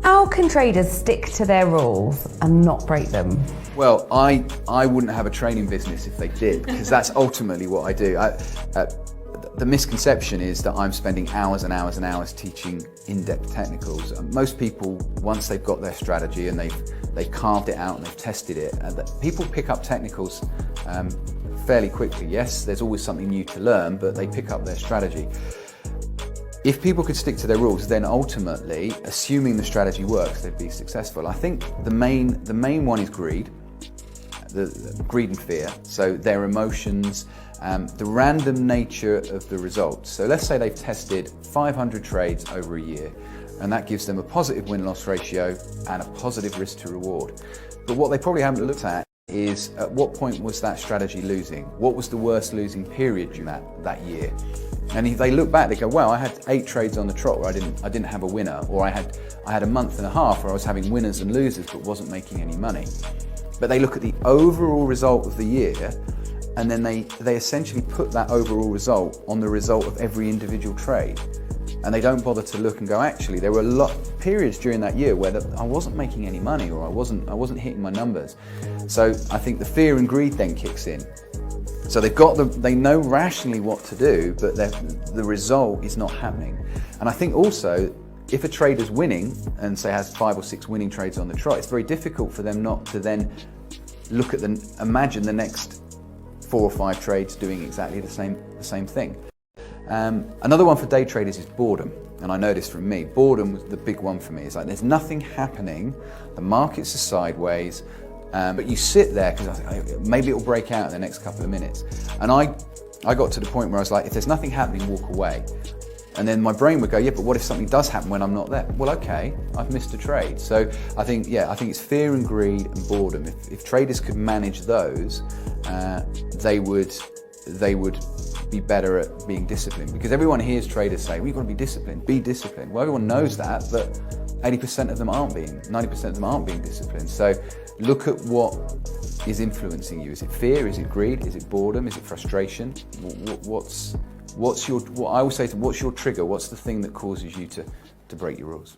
How can traders stick to their rules and not break them? Well, I wouldn't have a training business if they did, because that's ultimately what I do. The misconception is that I'm spending hours and hours and hours teaching in-depth technicals. Most people, once they've got their strategy and they've carved it out and they've tested it, people pick up technicals fairly quickly. Yes, there's always something new to learn, but they pick up their strategy. If people could stick to their rules, then ultimately, assuming the strategy works, they'd be successful. I think the main one is greed, the greed and fear. So their emotions, the random nature of the results. So let's say they've tested 500 trades over a year, and that gives them a positive win-loss ratio and a positive risk to reward. But what they probably haven't looked at is at what point was that strategy losing? What was the worst losing period during that year? And if they look back, they go, well, I had 8 trades on the trot where I didn't have a winner, or I had a month and a half where I was having winners and losers but wasn't making any money. But they look at the overall result of the year, and then they essentially put that overall result on the result of every individual trade. And they don't bother to look and go, actually, there were a lot of periods during that year where I wasn't making any money, or I wasn't hitting my numbers. So I think the fear and greed then kicks in. So they know rationally what to do, but the result is not happening. And I think also, if a trader's winning and say has 5 or 6 winning trades on the trot, it's very difficult for them not to then look at imagine the next 4 or 5 trades doing exactly the same thing. Another one for day traders is boredom. And I know this from me. Boredom was the big one for me. It's like there's nothing happening, the markets are sideways, but you sit there because maybe it'll break out in the next couple of minutes. And I got to the point where I was like, if there's nothing happening, walk away. And then my brain would go, yeah, but what if something does happen when I'm not there? Well, okay, I've missed a trade. So I think it's fear and greed and boredom. If traders could manage those, they would be better at being disciplined. Because everyone hears traders say, well, you've got to be disciplined, be disciplined. Well, everyone knows that, but 90% of them aren't being disciplined. So look at what is influencing you. Is it fear? Is it greed? Is it boredom? Is it frustration? What's your trigger? What's the thing that causes you to break your rules?